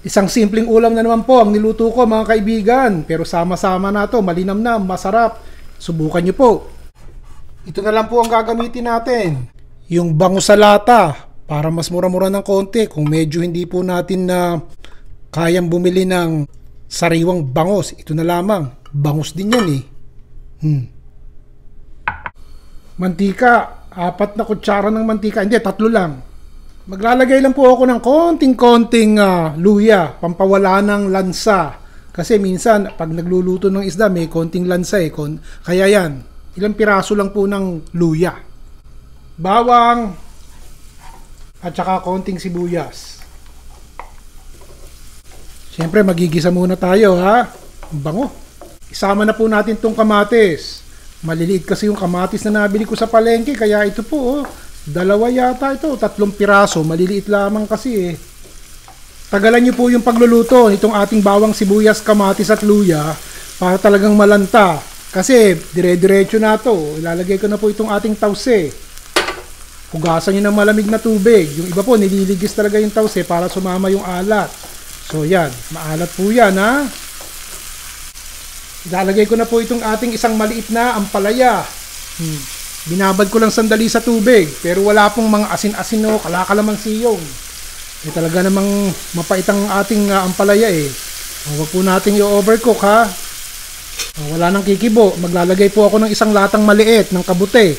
Isang simpleng ulam na naman po ang niluto ko mga kaibigan. Pero sama-sama na to, malinamnam, masarap. Subukan nyo po. Ito na lang po ang gagamitin natin. Yung bangus sa lata. Para mas mura-mura ng konti. Kung medyo hindi po natin na kayang bumili ng sariwang bangus. Ito na lamang. Bangus din yan eh. Mantika. 4 na kutsara ng mantika. Hindi, 3 lang. Maglalagay lang po ako ng konting-konting luya, pampawala ng lansa. Kasi minsan, pag nagluluto ng isda, may konting lansa eh. Kaya yan, ilang piraso lang po ng luya. Bawang, at saka konting sibuyas. Siyempre, magigisa muna tayo ha. Ang bango. Isama na po natin tong kamatis. Maliliit kasi yung kamatis na nabili ko sa palengke, kaya ito po 2 yata ito, 3 piraso, maliliit lamang kasi eh. Tagalan nyo po yung pagluluto nitong ating bawang, sibuyas, kamatis at luya para talagang malanta. Kasi dire-diretso na to. Ilalagay ko na po itong ating tause. Hugasan nyo ng malamig na tubig. Yung iba po nililigis talaga yung tause para sumama yung alat. So yan, maalat po yan ha. Ilalagay ko na po itong ating isang maliit na ampalaya. Binabad ko lang sandali sa tubig, pero wala pong mga asin-asin o kalakalamansi. Eh talaga namang mapait ang ating ampalaya eh. Huwag po natin i-overcook ha. Wala nang kikibo. Maglalagay po ako ng isang latang maliit ng kabute.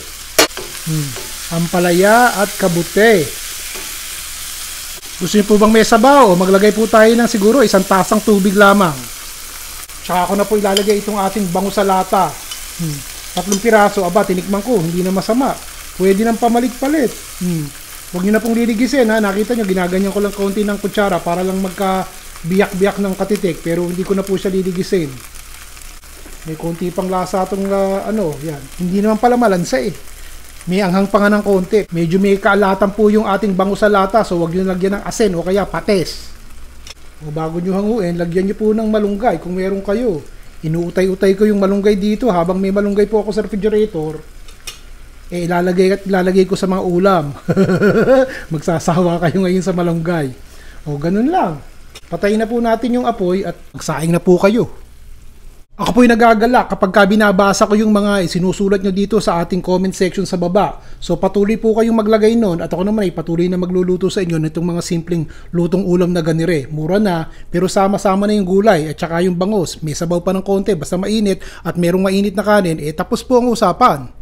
Ampalaya at kabute. Gusto niyo po bang may sabaw? Maglagay po tayo ng siguro 1 tasang tubig lamang. Tsaka ako na po ilalagay itong ating bangus sa lata. 3 piraso, tinikman ko, hindi na masama. Pwede nang pamalit-palit. Huwag nyo na pong liligisin ha. Nakita nyo, ginaganyan ko lang konti ng kutsara para lang magka-biyak-biyak ng katitik. Pero hindi ko na po siya liligisin. May konti pang lasa itong yan. Hindi naman pala malansa eh. May anghang pa nga ng konti. Medyo may kaalatan po yung ating bangus sa lata. So huwag nyo lagyan ng asin o kaya pates. O bago nyo hanguin, lagyan nyo po ng malunggay kung meron kayo. Inuutay-utay ko yung malunggay dito habang may malunggay po ako sa refrigerator. Eh ilalagay ko sa mga ulam. Magsasawa kayo ngayon sa malunggay. O ganun lang. Patayin na po natin yung apoy at magsaing na po kayo. Ako po'y nagagalak kapag binabasa ko yung mga sinusulat nyo dito sa ating comment section sa baba. So patuloy po kayong maglagay nun at ako naman ay patuloy na magluluto sa inyo nitong mga simpleng lutong ulam na ganire. Mura na pero sama-sama na yung gulay at saka yung bangus. May sabaw pa ng konti basta mainit at merong mainit na kanin. Tapos po ang usapan.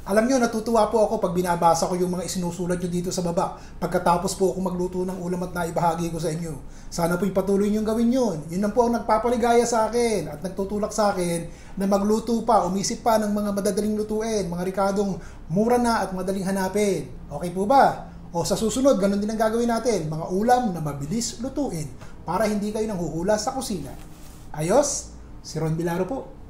Alam nyo, natutuwa po ako pag binabasa ko yung mga isinusulat nyo dito sa baba. Pagkatapos po ako magluto ng ulam at naibahagi ko sa inyo. Sana po'y patuloy nyo gawin yun. Yun lang po ang nagpapaligaya sa akin at nagtutulak sa akin na magluto pa, umisip pa ng mga madadaling lutuin, mga rikadong mura na at madaling hanapin. Okay po ba? O sa susunod, ganun din ang gagawin natin. Mga ulam na mabilis lutuin para hindi kayo nanghuhula sa kusina. Ayos? Si Ron Bilaro po.